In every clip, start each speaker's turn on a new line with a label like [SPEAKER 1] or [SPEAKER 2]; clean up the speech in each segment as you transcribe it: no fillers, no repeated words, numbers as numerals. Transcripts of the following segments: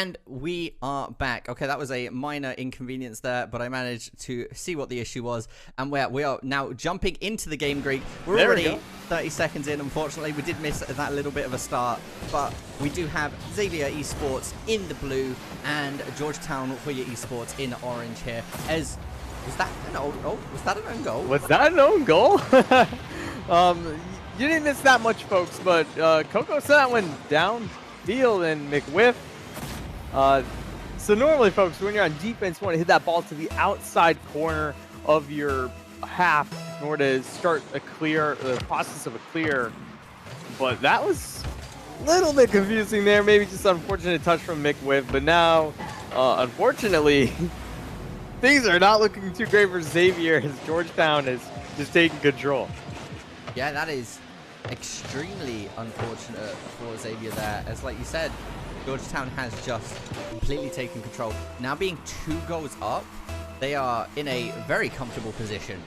[SPEAKER 1] And we are back. Okay, that was a minor inconvenience there, but I managed to see what the issue was. And we are now jumping into the game, Greek. We're already 30 seconds in, unfortunately. We did miss that little bit of a start, but we do have Xavier Esports in the blue and Georgetown for your Esports in orange here. Was that an own goal?
[SPEAKER 2] Was that an own goal? You didn't miss that much, folks, but Coco sent that one downfield and McWhiff. So normally, folks, when you're on defense, you want to hit that ball to the outside corner of your half in order to start the process of a clear. But that was a little bit confusing there. Maybe just an unfortunate touch from McWhiff. But now, unfortunately, things are not looking too great for Xavier as Georgetown is just taking control.
[SPEAKER 1] Yeah, that is extremely unfortunate for Xavier there. As like you said, Georgetown has just completely taken control. Now being 2 goals up, they are in a very comfortable position.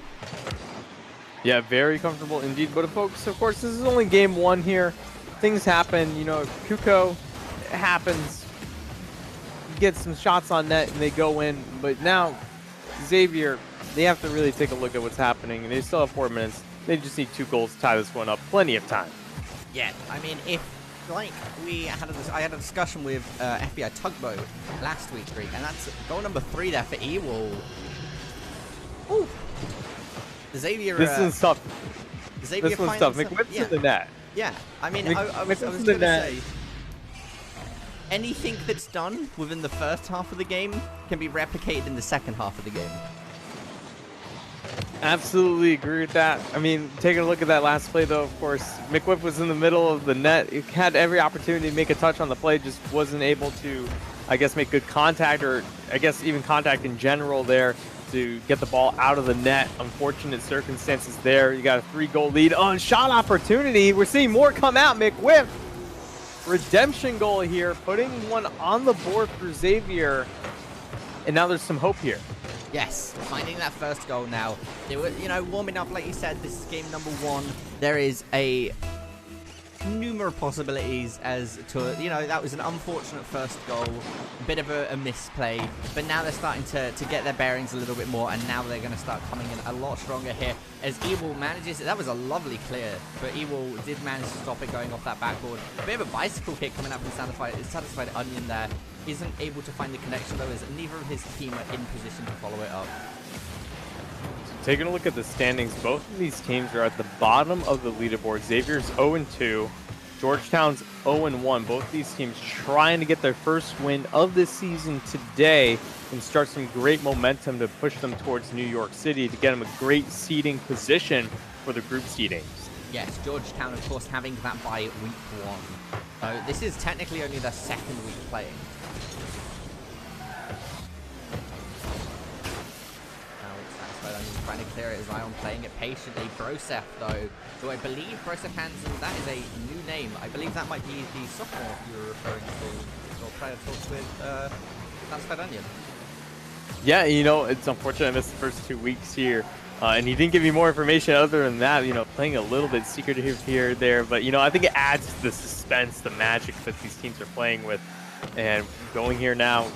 [SPEAKER 2] Yeah, very comfortable indeed. But folks, of course, this is only game 1 here. Things happen, you know, Kuko, it happens. You get some shots on net and they go in. But now, Xavier, they have to really take a look at what's happening. They still have 4 minutes. They just need 2 goals to tie this one up. Plenty of time.
[SPEAKER 1] Yeah, I mean, I had a discussion with FBI Tugboat last week, Greek, and that's goal number 3 there for Ewell. Ooh. Xavier.
[SPEAKER 2] This is tough.
[SPEAKER 1] Xavier
[SPEAKER 2] this one's tough. McWhipp's in the net.
[SPEAKER 1] Yeah, I mean, I was going to say, anything that's done within the first half of the game can be replicated in the second half of the game.
[SPEAKER 2] Absolutely agree with that. I mean, taking a look at that last play, though, of course, McWhiff was in the middle of the net. He had every opportunity to make a touch on the play, just wasn't able to, I guess, make good contact, or I guess even contact in general there to get the ball out of the net. Unfortunate circumstances there. You got a 3-goal lead. Oh, and shot opportunity. We're seeing more come out. McWhiff, redemption goal here, putting one on the board for Xavier. And now there's some hope here.
[SPEAKER 1] Yes, finding that first goal now. They were, you know, warming up, like you said, this is game number 1. There is numerous possibilities as to, you know, that was an unfortunate first goal, a bit of a misplay, but now they're starting to get their bearings a little bit more, and now they're going to start coming in a lot stronger here as Ewell manages it. That was a lovely clear, but Ewell did manage to stop it going off that backboard. A bit of a bicycle kick coming up from Satisfied Onion there. Isn't able to find the connection, though, as neither of his team are in position to follow it up.
[SPEAKER 2] Taking a look at the standings, both of these teams are at the bottom of the leaderboard. Xavier's 0-2, Georgetown's 0-1. Both these teams trying to get their first win of this season today and start some great momentum to push them towards New York City to get them a great seeding position for the group seedings.
[SPEAKER 1] Yes, Georgetown, of course, having that by week 1. So this is technically only their 2nd week playing. Trying to clear it, Zion playing it patiently. Broseph, though, who I believe Broseph Hansen, that is a new name. I believe that might be the sophomore you were referring to, or player talks with Satisfied Onion.
[SPEAKER 2] Yeah, you know, it's unfortunate I missed the first 2 weeks here. And he didn't give me more information other than that, you know, playing a little bit secretive here, there. But, you know, I think it adds to the suspense, the magic that these teams are playing with. And going here now,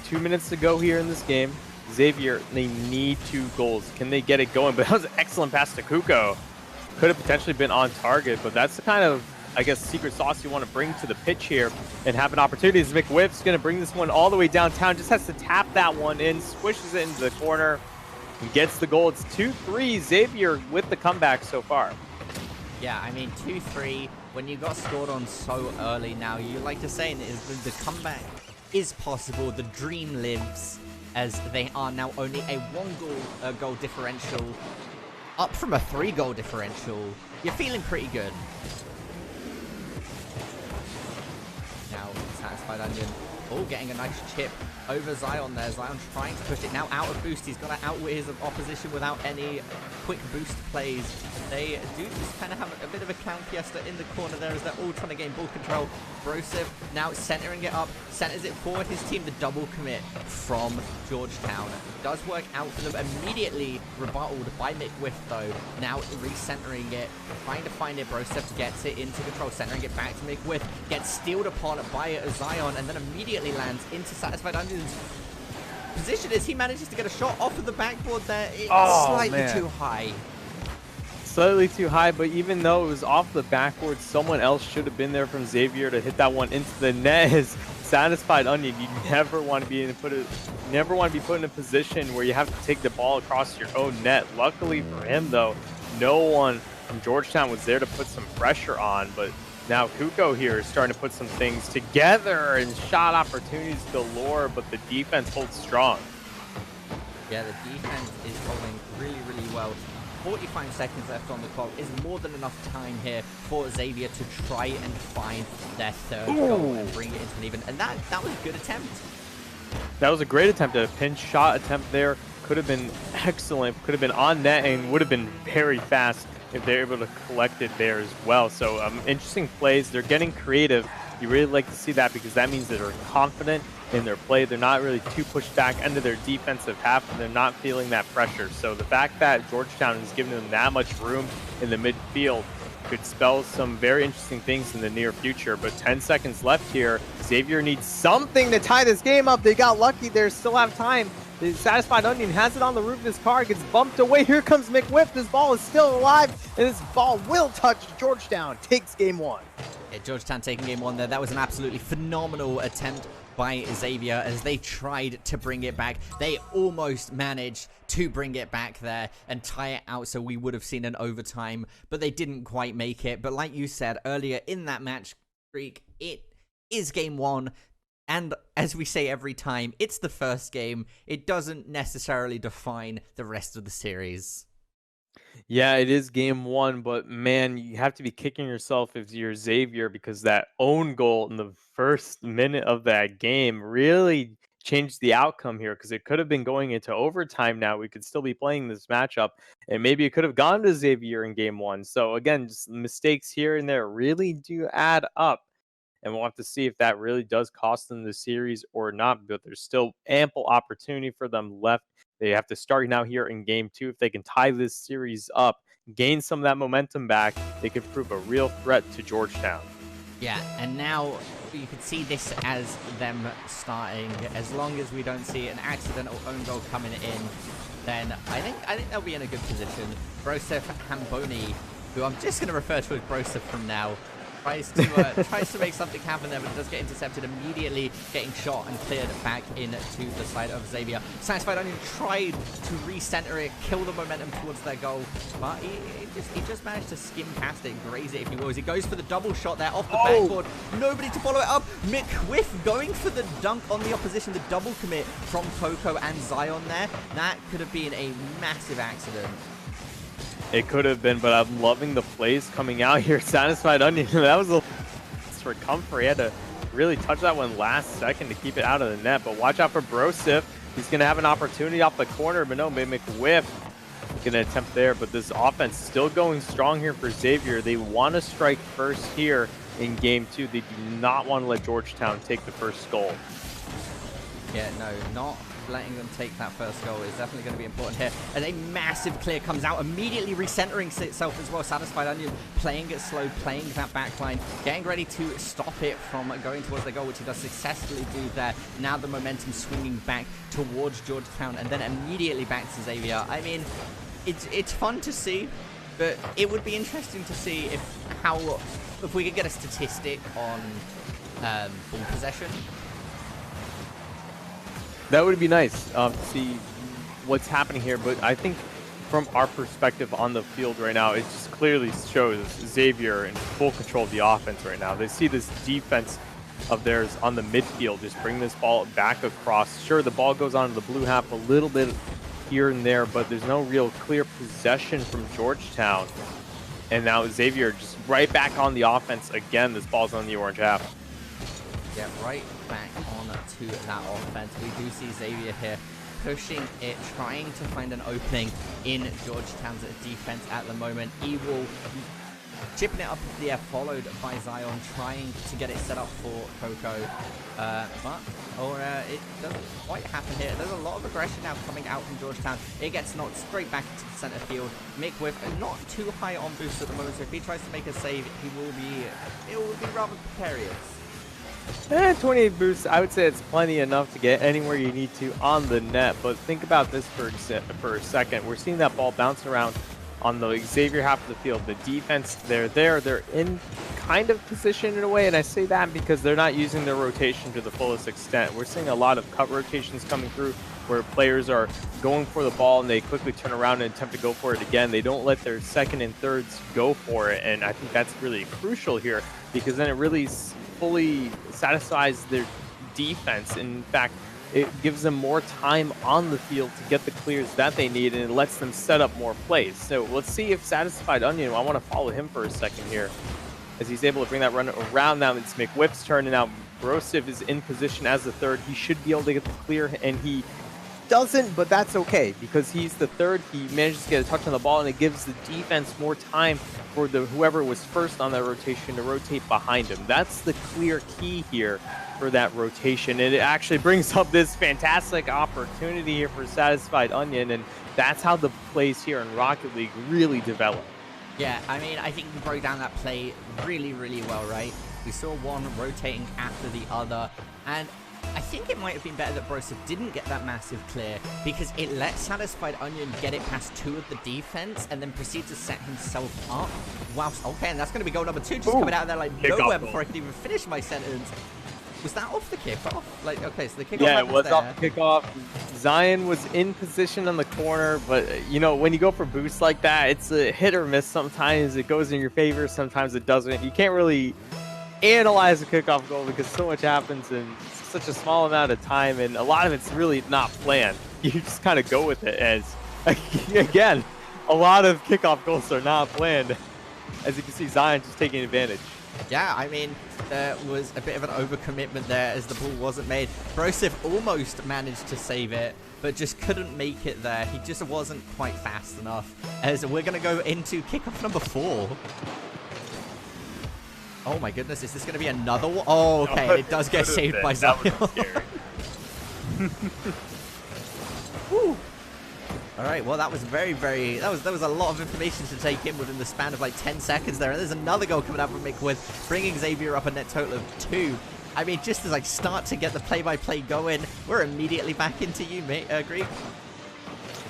[SPEAKER 2] 2 minutes to go here in this game. Xavier, they need 2 goals. Can they get it going? But that was an excellent pass to Kuko. Could have potentially been on target, but that's the kind of, I guess, secret sauce you want to bring to the pitch here and have an opportunity. As McWhiff's going to bring this one all the way downtown. Just has to tap that one in, swishes it into the corner, and gets the goal. It's 2-3. Xavier with the comeback so far.
[SPEAKER 1] Yeah, I mean, 2-3. When you got scored on so early now, you like to say is the comeback is possible. The dream lives, as they are now only a 1 goal differential, up from a 3-goal differential. You're feeling pretty good. Now, Satisfied Onion, getting a nice chip over Zion there. Zion trying to push it now out of boost. He's got to outwit his opposition without any quick boost plays. They do just kind of have a bit of a clown fiesta in the corner there as they're all trying to gain ball control. Broseph now centering it up, centers it forward his team. The double commit from Georgetown does work out for them. Immediately rebutted by McWiff though. Now recentering it, trying to find it. Broseph gets it into control, centering it back to McWiff. Gets stealed upon by Zion and then immediately lands into Satisfied Onions. Position is he manages to get a shot off of the backboard there. It's slightly too high.
[SPEAKER 2] Slightly too high, but even though it was off the backboard, someone else should have been there from Xavier to hit that one into the net. As Satisfied Onion, you never want to be put in a position where you have to take the ball across your own net. Luckily for him though, no one from Georgetown was there to put some pressure on, but now Kuko here is starting to put some things together and shot opportunities galore, but the defense holds strong.
[SPEAKER 1] Yeah, the defense is holding really, really well. 45 seconds left on the clock is more than enough time here for Xavier to try and find their third goal and bring it into an even. And that was a good attempt.
[SPEAKER 2] That was a great attempt at a pinch shot attempt there. Could have been excellent, could have been on net and would have been very fast if they're able to collect it there as well. So interesting plays. They're getting creative. You really like to see that because that means that they're confident in their play. They're not really too pushed back into their defensive half and they're not feeling that pressure. So the fact that Georgetown is giving them that much room in the midfield could spell some very interesting things in the near future. But 10 seconds left here. Xavier needs something to tie this game up. They got lucky there, still have time. The Satisfied Onion has it on the roof of his car, gets bumped away. Here comes McWiff. This ball is still alive, and this ball will touch Georgetown. Takes game one.
[SPEAKER 1] Yeah, Georgetown taking game one there. That was an absolutely phenomenal attempt by Xavier as they tried to bring it back. They almost managed to bring it back there and tie it out, so we would have seen an overtime, but they didn't quite make it. But like you said earlier in that match streak, it is game one. And as we say every time, it's the first game. It doesn't necessarily define the rest of the series.
[SPEAKER 2] Yeah, it is game one, but man, you have to be kicking yourself if you're Xavier because that own goal in the first minute of that game really changed the outcome here because it could have been going into overtime now. We could still be playing this matchup and maybe it could have gone to Xavier in game one. So again, just mistakes here and there really do add up. And we'll have to see if that really does cost them the series or not. But there's still ample opportunity for them left. They have to start now here in game two. If they can tie this series up, gain some of that momentum back, they could prove a real threat to Georgetown.
[SPEAKER 1] Yeah, and now you can see this as them starting. As long as we don't see an accidental own goal coming in, then I think they'll be in a good position. Broseph Hamboni, who I'm just going to refer to as Broseph from now, tries to make something happen there, but it does get intercepted immediately, getting shot and cleared back into the side of Xavier. Satisfied Onion tried to recenter it, kill the momentum towards their goal, but he just managed to skim past it, graze it if you will, as he goes for the double shot there off the backboard. Nobody to follow it up. McWiff going for the dunk on the opposition, the double commit from Coco and Zion there. That could have been a massive accident.
[SPEAKER 2] It could have been, but I'm loving the plays coming out here. Satisfied Onion, that was a for comfort. He had to really touch that one last second to keep it out of the net, but watch out for Broseph. He's going to have an opportunity off the corner, but no, McWiff going to attempt there, but this offense still going strong here for Xavier. They want to strike first here in game two. They do not want to let Georgetown take the first goal.
[SPEAKER 1] Yeah, no, not letting them take that first goal is definitely going to be important here. And a massive clear comes out, immediately recentering itself as well. Satisfied Onion playing it slow, playing that back line, getting ready to stop it from going towards the goal, which he does successfully do there. Now the momentum swinging back towards Georgetown and then immediately back to Xavier. I mean, it's fun to see, but it would be interesting to see if we could get a statistic on ball possession.
[SPEAKER 2] That would be nice to see what's happening here, but I think from our perspective on the field right now, it just clearly shows Xavier in full control of the offense right now. They see this defense of theirs on the midfield just bring this ball back across. Sure, the ball goes onto the blue half a little bit here and there, but there's no real clear possession from Georgetown. And now Xavier just right back on the offense again. This ball's on the orange half.
[SPEAKER 1] Yeah, right back on to that offense. We do see Xavier here pushing it, trying to find an opening in Georgetown's defense at the moment. Evil chipping it up into the air, followed by Zion, trying to get it set up for Coco. It doesn't quite happen here. There's a lot of aggression now coming out from Georgetown. It gets knocked straight back into the center field. Mick with not too high on boost at the moment, so if he tries to make a save, it will be rather precarious.
[SPEAKER 2] 28 boosts, I would say it's plenty enough to get anywhere you need to on the net, but think about this for a second. We're seeing that ball bounce around on the Xavier half of the field. The defense, they're in kind of position in a way, and I say that because they're not using their rotation to the fullest extent. We're seeing a lot of cut rotations coming through where players are going for the ball and they quickly turn around and attempt to go for it again. They don't let their second and thirds go for it, and I think that's really crucial here because then it really fully satisfies their defense. In fact, it gives them more time on the field to get the clears that they need, and it lets them set up more plays. So let's see if Satisfied Onion, I want to follow him for a second here, as he's able to bring that run around. Now it's McWhipp's turn, and now Brosif is in position as the third. He should be able to get the clear, and he doesn't, but that's okay because he's the third. He manages to get a touch on the ball, and it gives the defense more time for whoever was first on that rotation to rotate behind him. That's the clear key here for that rotation, and it actually brings up this fantastic opportunity here for Satisfied Onion, and that's how the plays here in Rocket League really develop.
[SPEAKER 1] Yeah, I mean, I think you broke down that play really, really well, right? We saw one rotating after the other, and I think it might have been better that Brosif didn't get that massive clear because it let Satisfied Onion get it past two of the defense and then proceed to set himself up. Whilst, okay, and that's going to be goal number 2, just coming out of there like nowhere before I can even finish my sentence. Was that off the kickoff? Like, okay, so the kickoff.
[SPEAKER 2] Yeah, it was off the kickoff. Zion was in position on the corner, but you know, when you go for boosts like that, it's a hit or miss. Sometimes it goes in your favor, sometimes it doesn't. You can't really analyze a kickoff goal because so much happens in such a small amount of time, and a lot of it's really not planned. You just kind of go with it, as again, a lot of kickoff goals are not planned. As you can see, Zion just taking advantage.
[SPEAKER 1] Yeah, I mean, there was a bit of an overcommitment there as the ball wasn't made. Brosif almost managed to save it, but just couldn't make it there. He just wasn't quite fast enough. As we're going to go into kickoff number 4. Oh my goodness, is this going to be another one? Oh, okay, it does get saved by Zion.
[SPEAKER 2] That was scary.
[SPEAKER 1] Whew. All right, well, that was that was a lot of information to take in within the span of like 10 seconds there. And there's another goal coming out from McWith, bringing Xavier up a net total of 2. I mean, just as I start to get the play-by-play going, we're immediately back into you, mate, Greek.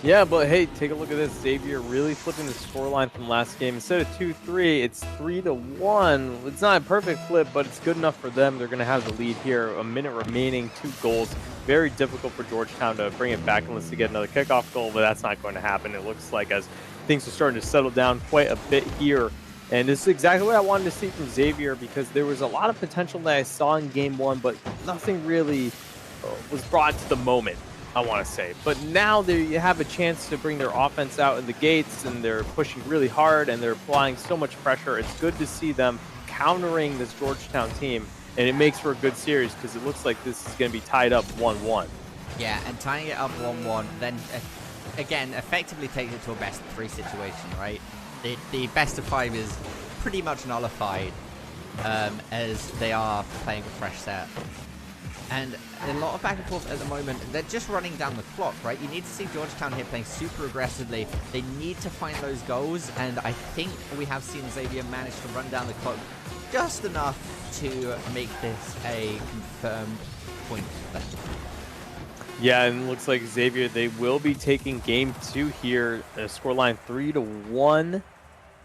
[SPEAKER 2] Yeah, but hey, take a look at this. Xavier really flipping the scoreline from last game. Instead of 2-3, it's 3-1. It's not a perfect flip, but it's good enough for them. They're going to have the lead here. A minute remaining, 2 goals. Very difficult for Georgetown to bring it back unless they get another kickoff goal, but that's not going to happen. It looks like as things are starting to settle down quite a bit here. And this is exactly what I wanted to see from Xavier, because there was a lot of potential that I saw in game 1, but nothing really was brought to the moment, I want to say. But now they have a chance to bring their offense out in the gates, and they're pushing really hard, and they're applying so much pressure. It's good to see them countering this Georgetown team, and it makes for a good series because it looks like this is going to be tied up 1-1.
[SPEAKER 1] Yeah, and tying it up 1-1, then again, effectively takes it to a best of 3 situation, right? The best of 5 is pretty much nullified as they are playing a fresh set. And a lot of back and forth at the moment. They're just running down the clock, right? You need to see Georgetown here playing super aggressively. They need to find those goals, and I think we have seen Xavier manage to run down the clock just enough to make this a confirmed point for them.
[SPEAKER 2] Yeah, and it looks like Xavier, they will be taking game 2 here. Scoreline 3-1.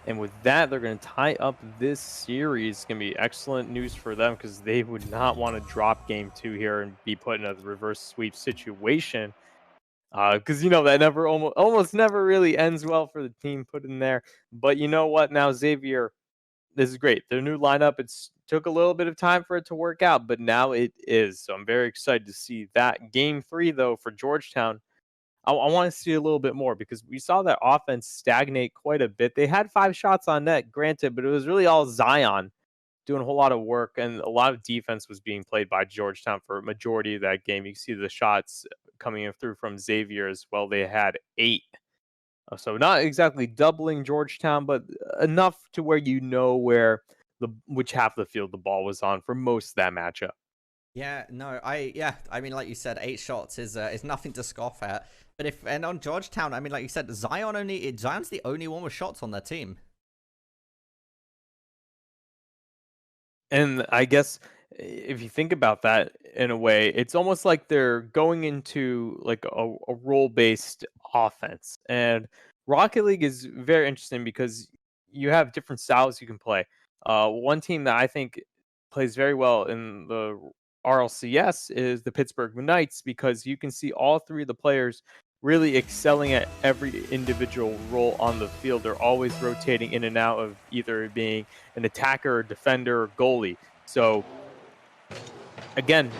[SPEAKER 2] And with that, they're going to tie up this series. It's going to be excellent news for them because they would not want to drop game 2 here and be put in a reverse sweep situation. Because, you know, that almost never really ends well for the team put in there. But you know what? Now, Xavier, this is great. Their new lineup, it's took a little bit of time for it to work out, but now it is. So I'm very excited to see that. Game 3, though, for Georgetown, I want to see a little bit more because we saw that offense stagnate quite a bit. They had 5 shots on net, granted, but it was really all Zion doing a whole lot of work, and a lot of defense was being played by Georgetown for a majority of that game. You can see the shots coming through from Xavier as well. They had 8. So not exactly doubling Georgetown, but enough to where you know where which half of the field the ball was on for most of that matchup.
[SPEAKER 1] Yeah, no, I mean, like you said, 8 shots is nothing to scoff at. But and on Georgetown, I mean, like you said, Zion's the only one with shots on their team.
[SPEAKER 2] And I guess if you think about that in a way, it's almost like they're going into like a role-based offense. And Rocket League is very interesting because you have different styles you can play. One team that I think plays very well in the RLCS is the Pittsburgh Knights, because you can see all 3 of the players really excelling at every individual role on the field. They're always rotating in and out of either being an attacker, a defender, or goalie. So again,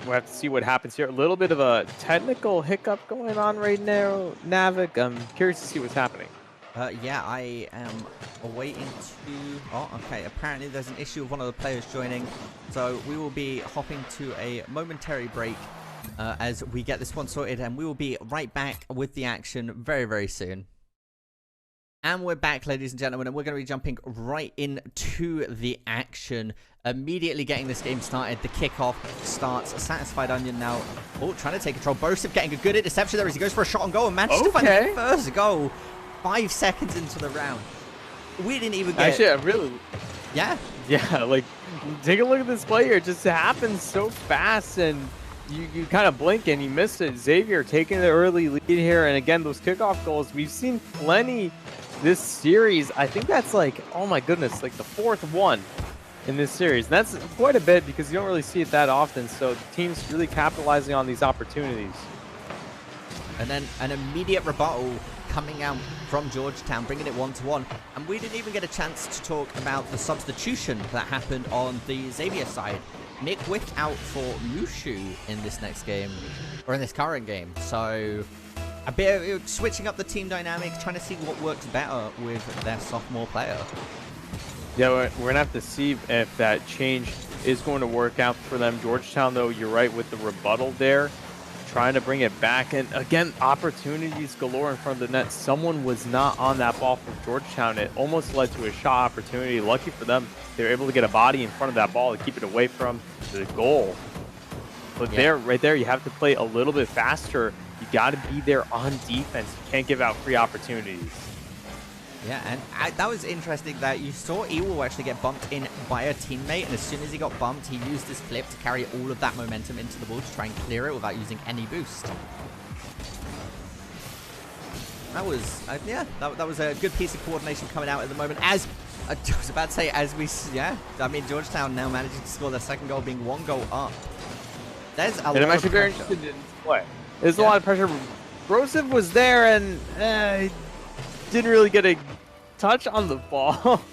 [SPEAKER 2] we'll have to see what happens here. A little bit of a technical hiccup going on right now, Navik. I'm curious to see what's happening.
[SPEAKER 1] Yeah, I am waiting to... Oh, okay. Apparently there's an issue with one of the players joining. So we will be hopping to a momentary break as we get this one sorted. And we will be right back with the action very, very soon. And we're back, ladies and gentlemen. And we're going to be jumping right into the action. Immediately getting this game started. The kickoff starts. Satisfied Onion now. Oh, trying to take control. Bosif getting a good interception there as he goes for a shot on goal. And manages to find the first goal. 5 seconds into the round. We didn't even get...
[SPEAKER 2] Actually, really...
[SPEAKER 1] Yeah?
[SPEAKER 2] Yeah, like, take a look at this play here. It just happens so fast, and you kind of blink and you miss it. Xavier taking the early lead here, and again, those kickoff goals, we've seen plenty this series. I think that's like, oh my goodness, like the 4th one in this series. And that's quite a bit because you don't really see it that often, so the team's really capitalizing on these opportunities.
[SPEAKER 1] And then an immediate rebuttal coming out from Georgetown, bringing it 1-1. And we didn't even get a chance to talk about the substitution that happened on the Xavier side. Nick Wick out for Mushu in this next game, or in this current game. So a bit of switching up the team dynamics, trying to see what works better with their sophomore player.
[SPEAKER 2] Yeah, we're going to have to see if that change is going to work out for them. Georgetown, though, you're right with the rebuttal there. Trying to bring it back, and again, opportunities galore in front of the net. Someone was not on that ball from Georgetown. It almost led to a shot opportunity. Lucky for them, they were able to get a body in front of that ball to keep it away from the goal. But right there, you have to play a little bit faster. You got to be there on defense. You can't give out free opportunities.
[SPEAKER 1] Yeah, and that was interesting that you saw Ewell actually get bumped in by a teammate, and as soon as he got bumped, he used his flip to carry all of that momentum into the ball to try and clear it without using any boost. That was, that was a good piece of coordination coming out at the moment. As I was about to say, I mean, Georgetown now managing to score their 2nd goal, being 1 goal up. There's a lot of pressure.
[SPEAKER 2] I'm actually very interested in this play. There's a lot of pressure. Brosif was there, and didn't really get a touch on the ball.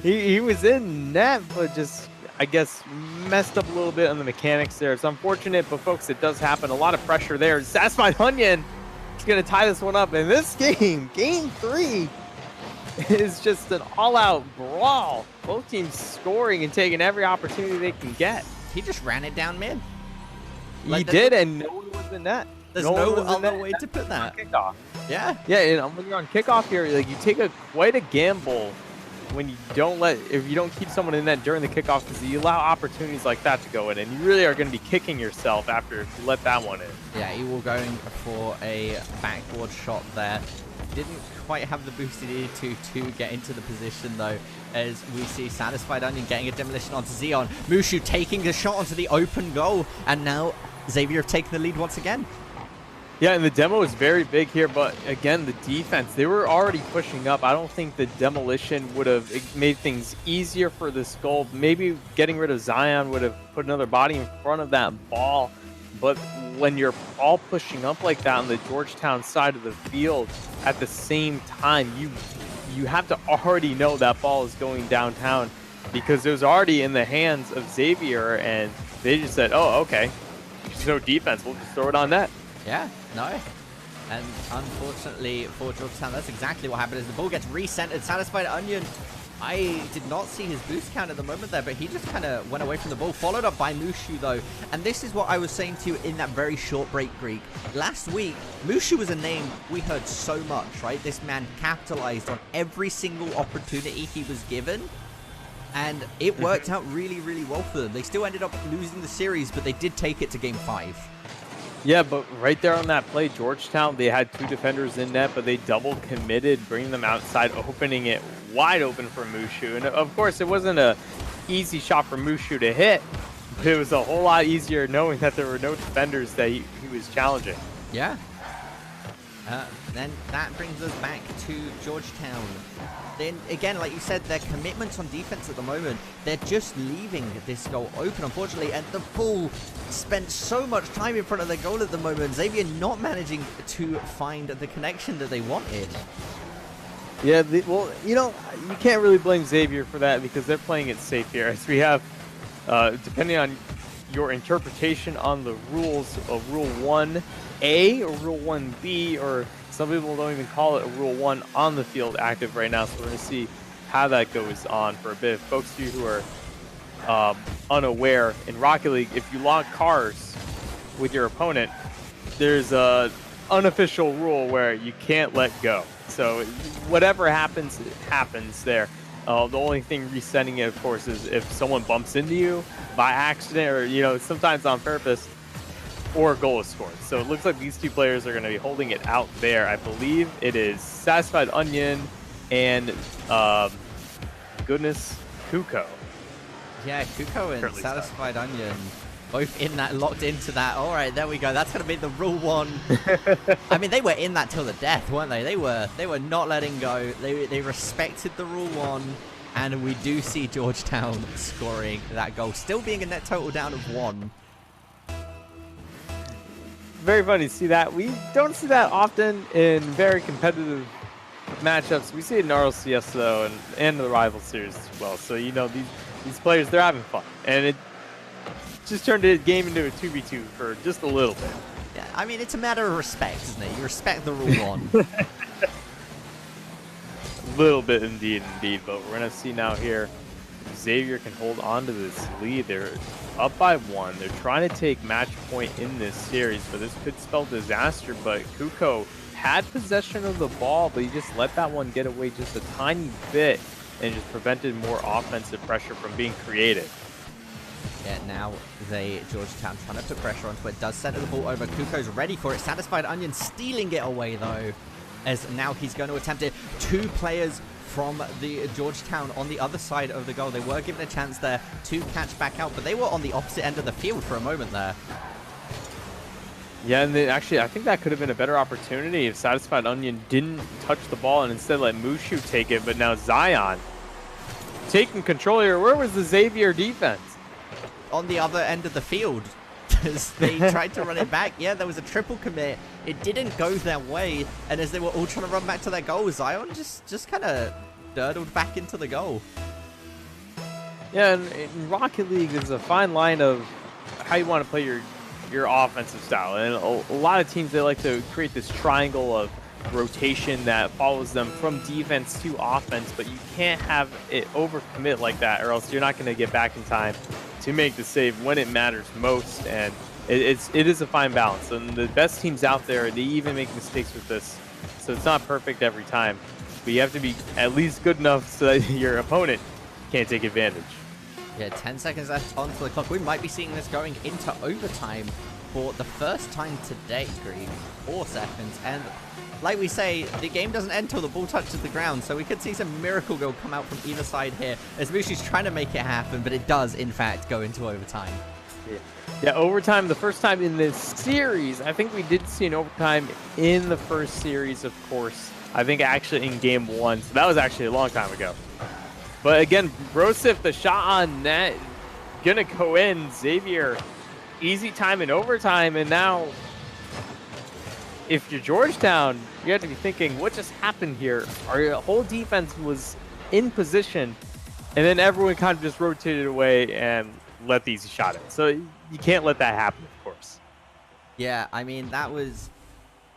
[SPEAKER 2] he was in net, but just, I guess, messed up a little bit on the mechanics there. It's unfortunate, but folks, it does happen. A lot of pressure there. Satisfied Onion is going to tie this one up. And this game, game 3, is just an all-out brawl. Both teams scoring and taking every opportunity they can get.
[SPEAKER 1] He just ran it down mid.
[SPEAKER 2] He did, and no one was in net.
[SPEAKER 1] There's no other way to put that.
[SPEAKER 2] Kickoff.
[SPEAKER 1] Yeah.
[SPEAKER 2] Yeah, and when you're on kickoff here, like, you take quite a gamble when you if you don't keep someone in net during the kickoff, because you allow opportunities like that to go in, and you really are going to be kicking yourself after you let that one in.
[SPEAKER 1] Yeah, Ewell going for a backboard shot there. Didn't quite have the boost he needed to get into the position, though, as we see Satisfied Onion getting a demolition onto Xeon. Mushu taking the shot onto the open goal, and now Xavier have taken the lead once again.
[SPEAKER 2] Yeah, and the demo is very big here, but again, the defense, they were already pushing up. I don't think the demolition would have made things easier for this goal. Maybe getting rid of Zion would have put another body in front of that ball. But when you're all pushing up like that on the Georgetown side of the field at the same time, you have to already know that ball is going downtown, because it was already in the hands of Xavier, and they just said, oh, okay, there's no defense, we'll just throw it on net.
[SPEAKER 1] Yeah, no. And unfortunately for Georgetown, that's exactly what happened, as the ball gets recentered. Satisfied Onion I did not see his boost count at the moment there, but he just kind of went away from the ball, followed up by Mushu though. And this is what I was saying to you in that very short break, Greek. Last week, Mushu was a name we heard so much, right? This man capitalized on every single opportunity he was given. And it worked out really, really well for them. They still ended up losing the series, but they did take it to game 5.
[SPEAKER 2] Yeah, but right there on that play, Georgetown, they had 2 defenders in net, but they double committed, bringing them outside, opening it wide open for Mushu. And of course, it wasn't a easy shot for Mushu to hit, but it was a whole lot easier knowing that there were no defenders that he was challenging.
[SPEAKER 1] Yeah. Then that brings us back to Georgetown. Then again, like you said, their commitments on defense at the moment, they're just leaving this goal open, unfortunately, and the ball spent so much time in front of their goal at the moment. Xavier not managing to find the connection that they wanted.
[SPEAKER 2] Yeah, well, you know, you can't really blame Xavier for that because they're playing it safe here. As we have, depending on your interpretation on the rules of Rule 1A or Rule 1B, or some people don't even call it a Rule 1 on the field active right now, so we're going to see how that goes on for a bit. Folks of you who are unaware, in Rocket League, if you lock cars with your opponent, there's a unofficial rule where you can't let go. So whatever happens, it happens there. The only thing resetting it, of course, is if someone bumps into you by accident or, you know, sometimes on purpose, or a goal is scored. So it looks like these 2 players are going to be holding it out there. I believe it is Satisfied Onion and, goodness, Kuko.
[SPEAKER 1] Yeah, Kuko and
[SPEAKER 2] Currently
[SPEAKER 1] Satisfied Onion both in that, locked into that. All right, there we go. That's going to be the Rule 1. I mean, they were in that till the death, weren't they? They were not letting go. They respected the Rule 1, and we do see Georgetown scoring that goal, still being a net total down of 1.
[SPEAKER 2] Very funny to see that. We don't see that often in very competitive matchups. We see it in RLCS though, and the rival series as well. So you know these players, they're having fun, and it just turned the game into a 2v2 for just a little bit.
[SPEAKER 1] Yeah, I mean, it's a matter of respect, isn't it? You respect the Rule 1.
[SPEAKER 2] A little bit indeed, but we're gonna see now here. Xavier can hold on to this lead. They're up by 1. They're trying to take match point in this series, but this could spell disaster. But Kuko had possession of the ball, but he just let that one get away just a tiny bit and just prevented more offensive pressure from being created.
[SPEAKER 1] Yeah, now Georgetown trying to put pressure onto it. Does center the ball over. Kuko's ready for it. Satisfied Onion stealing it away though, as now he's going to attempt it. 2 players from the Georgetown on the other side of the goal. They were given a chance there to catch back out, but they were on the opposite end of the field for a moment there.
[SPEAKER 2] Yeah, and then actually, I think that could have been a better opportunity if Satisfied Onion didn't touch the ball and instead let Mushu take it. But now Zion taking control here. Where was the Xavier defense?
[SPEAKER 1] On the other end of the field. As they tried to run it back. Yeah, there was a triple commit. It didn't go their way, and as they were all trying to run back to their goal, Zion just kind of dirtled back into the goal.
[SPEAKER 2] Yeah, and in Rocket League, there's a fine line of how you want to play your offensive style, and a lot of teams, they like to create this triangle of rotation that follows them from defense to offense, but you can't have it overcommit like that, or else you're not going to get back in time to make the save when it matters most. And it is a fine balance, and the best teams out there, they even make mistakes with this, so it's not perfect every time, but you have to be at least good enough so that your opponent can't take advantage.
[SPEAKER 1] Yeah, 10 seconds left onto the clock. We might be seeing this going into overtime for the first time today, Green. 4 seconds, and like we say, the game doesn't end till the ball touches the ground, so we could see some miracle goal come out from either side here, as Mushi's trying to make it happen, but it does, in fact, go into overtime.
[SPEAKER 2] Yeah, overtime, the first time in this series. I think we did see an overtime in the first series, of course. I think actually in game 1, so that was actually a long time ago. But again, Brosif, the shot on net, gonna go in. Xavier, easy time in overtime, and now if you're Georgetown, you have to be thinking, what just happened here? Our whole defense was in position, and then everyone kind of just rotated away and let the easy shot in. So you can't let that happen, of course.
[SPEAKER 1] Yeah, I mean, that was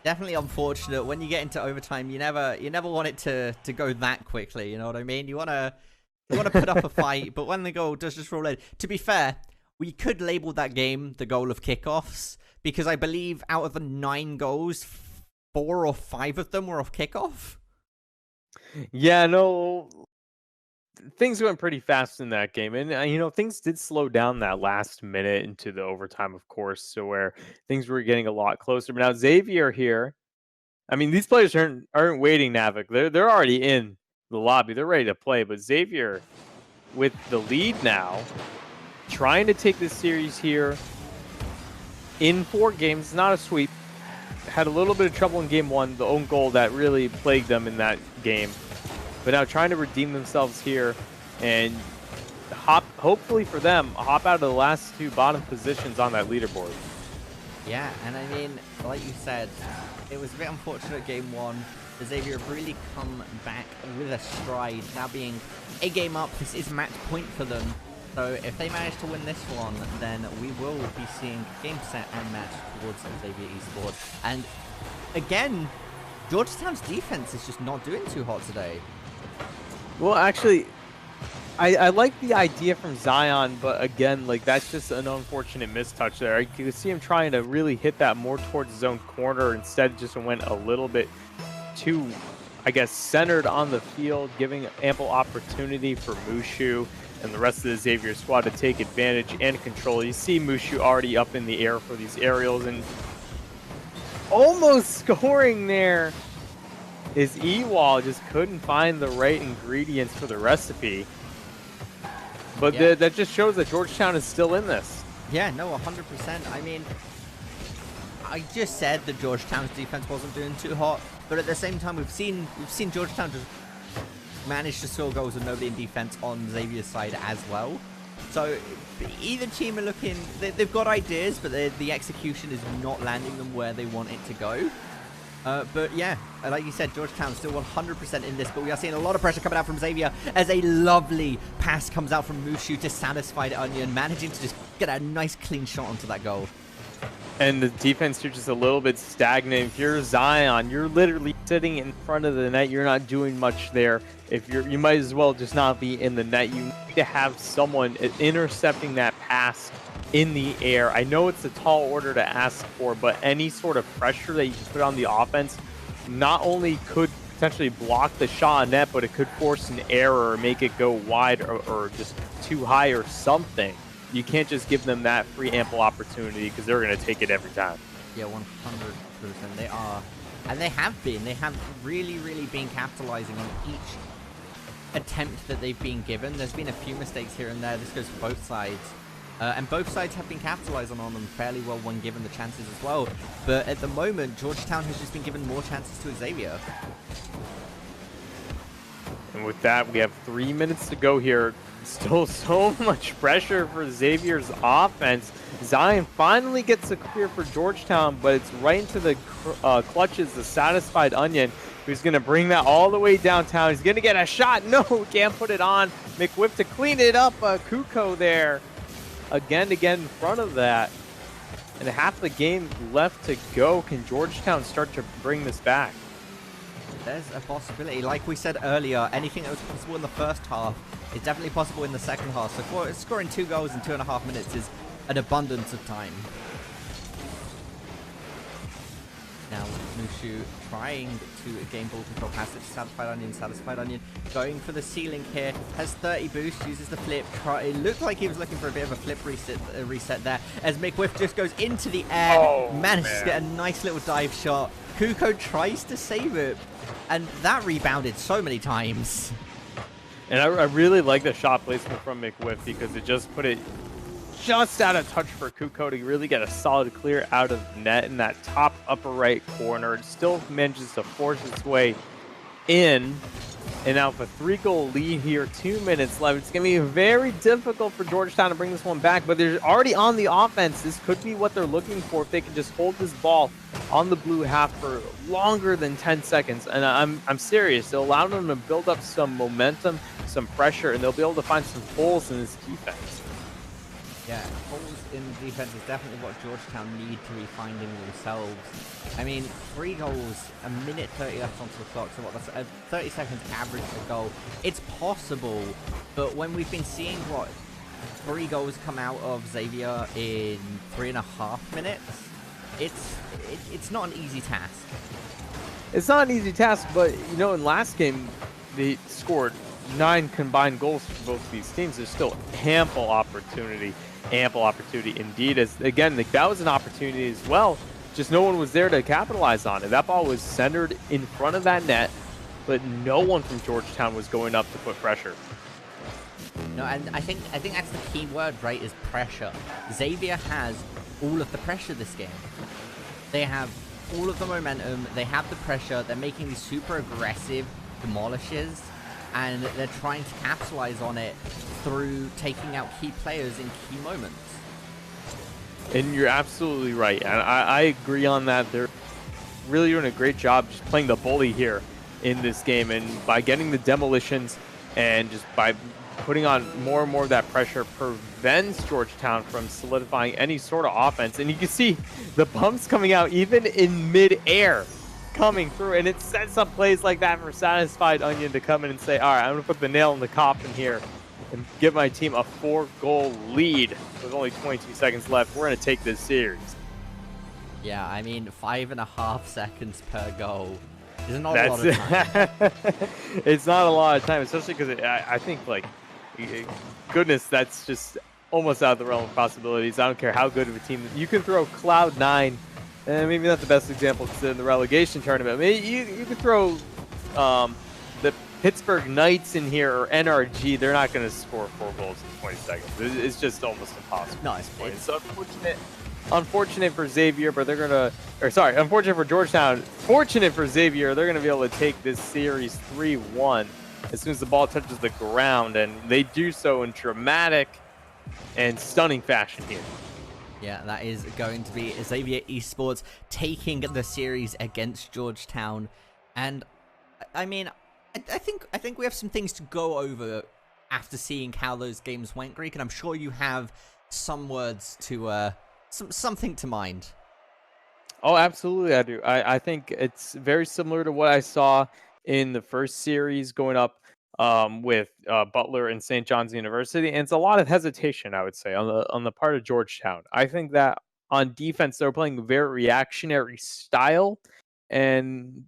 [SPEAKER 1] definitely unfortunate. When you get into overtime, you never want it to go that quickly, you know what I mean? You want to They want to put up a fight, but when the goal does just roll in. To be fair, we could label that game the goal of kickoffs, because I believe out of the 9 goals, 4 or 5 of them were off kickoff.
[SPEAKER 2] Yeah, no, things went pretty fast in that game, and you know, things did slow down that last minute into the overtime, of course, so where things were getting a lot closer. But now Xavier here, I mean, these players aren't waiting, Navik. They're already in the lobby. They're ready to play. But Xavier, with the lead now, trying to take this series here in 4 games, not a sweep. Had a little bit of trouble in game 1, the own goal that really plagued them in that game. But now trying to redeem themselves here and hopefully for them, hop out of the last 2 bottom positions on that leaderboard.
[SPEAKER 1] Yeah, and I mean, like you said, it was a bit unfortunate game 1. Xavier have really come back with a stride. Now being a game up, this is match point for them. So if they manage to win this one, then we will be seeing game, set, and match towards Xavier Esports. And again, Georgetown's defense is just not doing too hot today.
[SPEAKER 2] Well, actually, I like the idea from Zion, but again, like, that's just an unfortunate mistouch there. You can see him trying to really hit that more towards his own corner. Instead, just went a little bit too, I guess, centered on the field, giving ample opportunity for Mushu and the rest of the Xavier squad to take advantage and control. You see Mushu already up in the air for these aerials and almost scoring there. Is Ewall just couldn't find the right ingredients for the recipe. But
[SPEAKER 1] yeah,
[SPEAKER 2] that just shows that Georgetown is still in this.
[SPEAKER 1] Yeah, no, 100%. I mean, I just said that Georgetown's defense wasn't doing too hot, but at the same time, we've seen Georgetown just manage to score goals with nobody in defense on Xavier's side as well. So either team are looking, they've got ideas, but the execution is not landing them where they want it to go. But yeah, like you said, Georgetown still 100% in this, but we are seeing a lot of pressure coming out from Xavier as a lovely pass comes out from Mushu to Satisfied Onion, managing to just get a nice clean shot onto that goal.
[SPEAKER 2] And the defense here just a little bit stagnant. If you're Zion, you're literally sitting in front of the net. You're not doing much there. If you might as well just not be in the net. You need to have someone intercepting that pass in the air. I know it's a tall order to ask for, but any sort of pressure that you can put on the offense not only could potentially block the shot on net, but it could force an error or make it go wide or just too high or something. You can't just give them that free ample opportunity because they're going to take it every time.
[SPEAKER 1] Yeah, 100%. They are. And they have been. They have really, really been capitalizing on each attempt that they've been given. There's been a few mistakes here and there. This goes for both sides. And both sides have been capitalizing on them fairly well when given the chances as well. But at the moment, Georgetown has just been given more chances to Xavier.
[SPEAKER 2] And with that, we have 3 minutes to go here. Still so much pressure for Xavier's offense. Zion finally gets a clear for Georgetown, but it's right into the clutches, the Satisfied Onion, who's going to bring that all the way downtown. He's going to get a shot. No, can't put it on. McWhip to clean it up. Kuko there. Again in front of that. And half the game left to go. Can Georgetown start to bring this back?
[SPEAKER 1] There's a possibility. Like we said earlier, anything that was possible in the first half is definitely possible in the second half. So scoring 2 goals in 2.5 minutes is an abundance of time. Now Mushu trying to gain ball control past it to Satisfied Onion going for the ceiling here, has 30 boost, uses the flip. It looked like he was looking for a bit of a flip reset there as McWhip just goes into the air, manages to get a nice little dive shot. Kuko tries to save it, and that rebounded so many times.
[SPEAKER 2] And I really like the shot placement from McWhip because it just put it just out of touch for Kuko to really get a solid clear out of net in that top upper right corner. It still manages to force its way in. And now with a 3-goal lead here, 2 minutes left. It's going to be very difficult for Georgetown to bring this one back, but they're already on the offense. This could be what they're looking for if they can just hold this ball on the blue half for longer than 10 seconds. And I'm serious. It'll allow them to build up some momentum, some pressure, and they'll be able to find some holes in this defense.
[SPEAKER 1] Yeah, holes in defense is definitely what Georgetown need to be finding themselves. I mean, 3 goals, a minute 30 left onto the clock, so what, that's a 30 seconds average per goal. It's possible, but when we've been seeing, 3 goals come out of Xavier in 3.5 minutes, it's not an easy task.
[SPEAKER 2] It's not an easy task, but, you know, in last game, they scored 9 combined goals for both of these teams. There's still ample opportunity indeed. As again, that was an opportunity as well. Just no one was there to capitalize on it. That ball was centered in front of that net, but no one from Georgetown was going up to put pressure.
[SPEAKER 1] No, and I think that's the key word, right? Is pressure. Xavier has all of the pressure this game. They have all of the momentum. They have the pressure. They're making these super aggressive demolishes, and they're trying to capitalize on it through taking out key players in key moments.
[SPEAKER 2] And you're absolutely right. And I agree on that. They're really doing a great job just playing the bully here in this game. And by getting the demolitions and just by putting on more and more of that pressure prevents Georgetown from solidifying any sort of offense. And you can see the bumps coming out even in mid-air coming through, and it sets up plays like that for Satisfied Onion to come in and say, all right, I'm going to put the nail in the coffin here and give my team a 4-goal lead with only 22 seconds left. We're going to take this series.
[SPEAKER 1] Yeah, I mean, 5.5 seconds per goal is not a lot of time.
[SPEAKER 2] It's not a lot of time, especially because I think, like, goodness, that's just almost out of the realm of possibilities. I don't care how good of a team. You can throw Cloud9, and maybe not the best example because in the relegation tournament. Maybe you could throw the Pittsburgh Knights in here or NRG. They're not going to score 4 goals in 20 seconds. It's just almost impossible.
[SPEAKER 1] No,
[SPEAKER 2] it's unfortunate for Xavier, but they're going to, or sorry, unfortunate for Georgetown. Fortunate for Xavier, they're going to be able to take this series 3-1 as soon as the ball touches the ground, and they do so in dramatic and stunning fashion here.
[SPEAKER 1] Yeah, that is going to be Xavier Esports taking the series against Georgetown. And I mean, I think we have some things to go over after seeing how those games went, Greek, and I'm sure you have some words to something to mind.
[SPEAKER 2] Oh, absolutely, I do. I think it's very similar to what I saw in the first series going up with Butler and St. John's University, and it's a lot of hesitation, I would say, on the part of Georgetown. I think that on defense they're playing a very reactionary style, and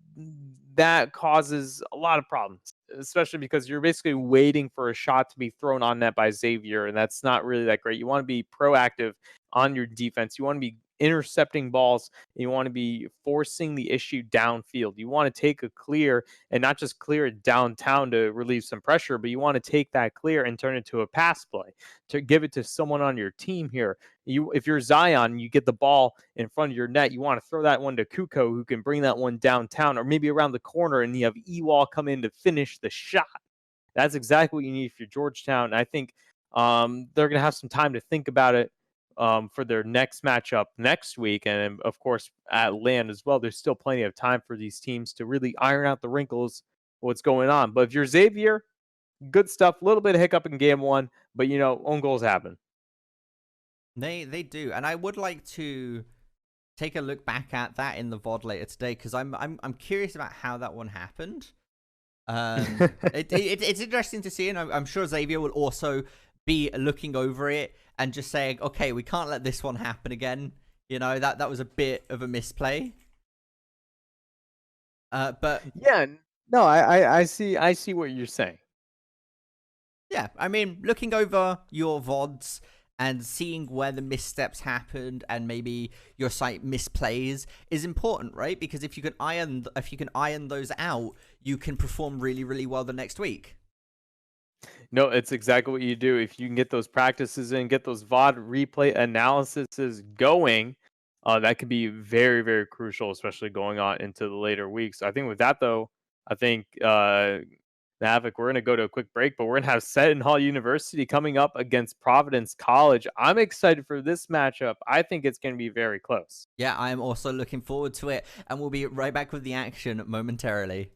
[SPEAKER 2] that causes a lot of problems, especially because you're basically waiting for a shot to be thrown on net by Xavier, and that's not really that great. You want to be proactive on your defense. You want to be intercepting balls. You want to be forcing the issue downfield. You want to take a clear and not just clear it downtown to relieve some pressure, but you want to take that clear and turn it to a pass play, to give it to someone on your team here. If you're Zion, you get the ball in front of your net, you want to throw that one to Kuko, who can bring that one downtown or maybe around the corner, and you have Ewall come in to finish the shot. That's exactly what you need for Georgetown. And I think they're going to have some time to think about it for their next matchup next week, and of course at LAN as well. There's still plenty of time for these teams to really iron out the wrinkles, what's going on. But if you're Xavier, good stuff. A little bit of hiccup in game 1, but you know, own goals happen.
[SPEAKER 1] They do, and I would like to take a look back at that in the VOD later today because I'm curious about how that one happened. It's interesting to see, and I'm sure Xavier will also be looking over it and just saying, okay, we can't let this one happen again. You know, that was a bit of a misplay. But
[SPEAKER 2] yeah, no, I see what you're saying.
[SPEAKER 1] Yeah, I mean, looking over your VODs and seeing where the missteps happened and maybe your site misplays is important, right? Because if you can iron those out, you can perform really, really well the next week.
[SPEAKER 2] No, it's exactly what you do. If you can get those practices in, get those VOD replay analyses going, that could be very, very crucial, especially going on into the later weeks. I think with that, though, I think Navik, we're going to go to a quick break, but we're going to have Seton Hall University coming up against Providence College. I'm excited for this matchup. I think it's going to be very close.
[SPEAKER 1] Yeah, I'm also looking forward to it, and we'll be right back with the action momentarily.